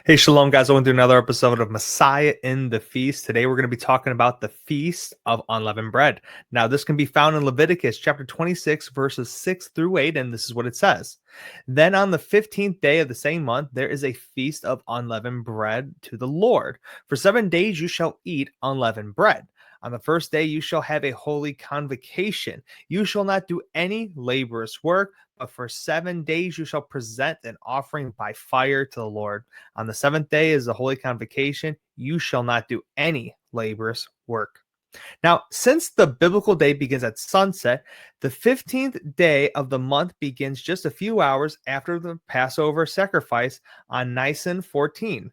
Hey, Shalom, guys. Welcome to another episode of Messiah in the Feast. Today, we're going to be talking about the Feast of Unleavened Bread. Now, this can be found in Leviticus chapter 26, verses 6 through 8, and this is what it says. Then on the 15th day of the same month, there is a feast of unleavened bread to the Lord. For 7 days you shall eat unleavened bread. On the first day you shall have a holy convocation. You shall not do any laborious work, but for 7 days you shall present an offering by fire to the Lord. On the seventh day is the holy convocation. You shall not do any laborious work. Now, since the biblical day begins at sunset, the 15th day of the month begins just a few hours after the Passover sacrifice on Nisan 14.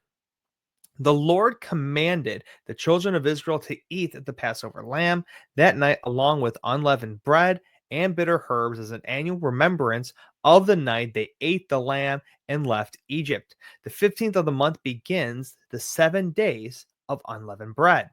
The Lord commanded the children of Israel to eat the Passover lamb that night, along with unleavened bread and bitter herbs, as an annual remembrance of the night they ate the lamb and left Egypt. The 15th of the month begins the 7 days of unleavened bread.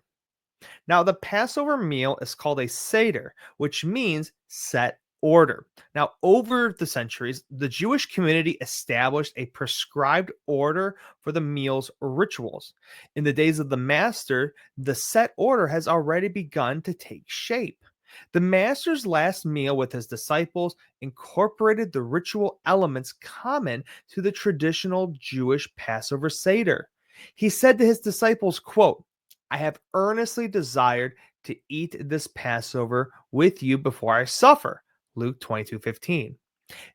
Now, the Passover meal is called a Seder, which means set order. Now, over the centuries, the Jewish community established a prescribed order for the meal's rituals. In the days of the Master, the set order has already begun to take shape. The Master's last meal with his disciples incorporated the ritual elements common to the traditional Jewish Passover Seder. He said to his disciples, quote, I have earnestly desired to eat this Passover with you before I suffer. Luke 22:15.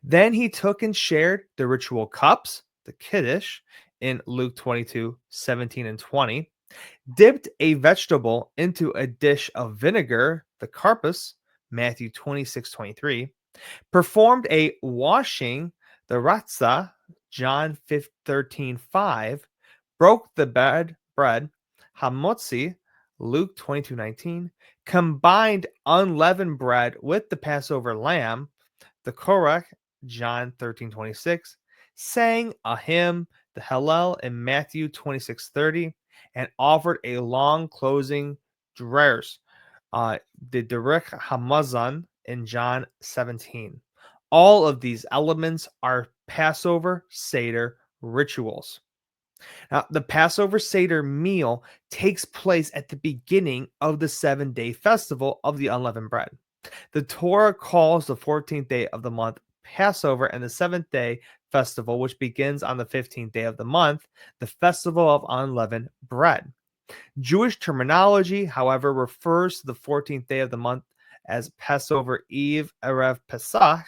Then he took and shared the ritual cups, the Kiddush, in Luke 22:17 and 20, dipped a vegetable into a dish of vinegar, the karpas, Matthew 26:23, performed a washing, the ratzah, John 13:5, broke the bread, hamotzi, Luke 22:19, combined unleavened bread with the Passover lamb, the korach, John 13:26, sang a hymn, the Hallel, in Matthew 26:30, and offered a long closing drers, the Derech Hamazon in John 17. All of these elements are Passover Seder rituals. Now, the Passover Seder meal takes place at the beginning of the 7-day festival of the unleavened bread. The Torah calls the 14th day of the month Passover and the 7th day festival, which begins on the 15th day of the month, the festival of unleavened bread. Jewish terminology, however, refers to the 14th day of the month as Passover Eve, Erev Pesach,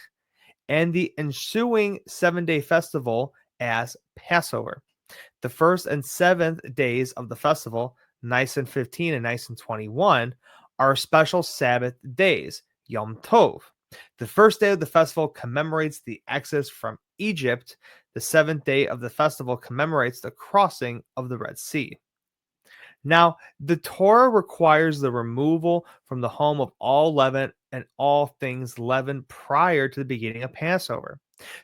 and the ensuing 7-day festival as Passover. The first and seventh days of the festival, Nisan 15 and Nisan 21, are special Sabbath days, Yom Tov. The first day of the festival commemorates the exodus from Egypt. The seventh day of the festival commemorates the crossing of the Red Sea. Now, the Torah requires the removal from the home of all leaven and all things leavened prior to the beginning of Passover.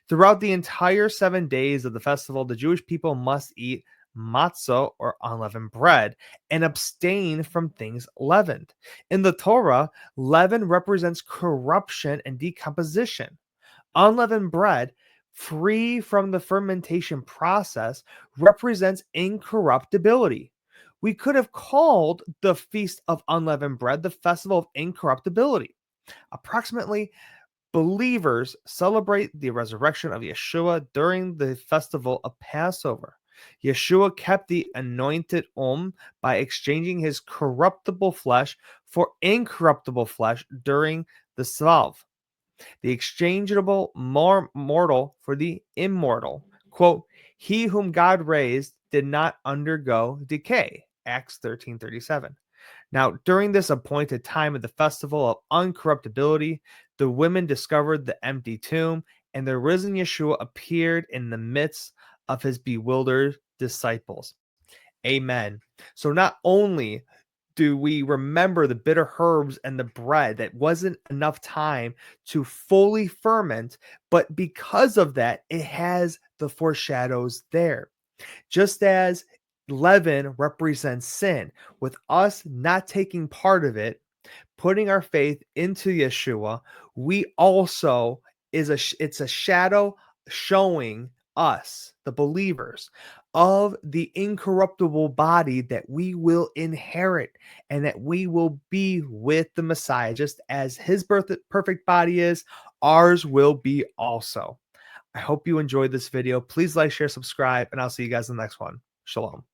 Throughout the entire 7 days of the festival, the Jewish people must eat matzah or unleavened bread and abstain from things leavened. In the Torah, leaven represents corruption and decomposition. Unleavened bread, free from the fermentation process, represents incorruptibility. We could have called the Feast of Unleavened Bread the Festival of Incorruptibility. Approximately believers celebrate the resurrection of Yeshua during the festival of Passover. Yeshua kept the anointed by exchanging his corruptible flesh for incorruptible flesh during the Svalv, the exchangeable mortal for the immortal. Quote, he whom God raised did not undergo decay. Acts 13:37. Now, during this appointed time of the festival of uncorruptibility, the women discovered the empty tomb, and the risen Yeshua appeared in the midst of his bewildered disciples. Amen. So not only do we remember the bitter herbs and the bread that wasn't enough time to fully ferment, but because of that, it has the foreshadows there. Just as leaven represents sin, with us not taking part of it, putting our faith into Yeshua, we also it's a shadow showing us, the believers, of the incorruptible body that we will inherit and that we will be with the Messiah. Just as his perfect body is, ours will be also. I hope you enjoyed this video. Please like, share, subscribe, and I'll see you guys in the next one. Shalom.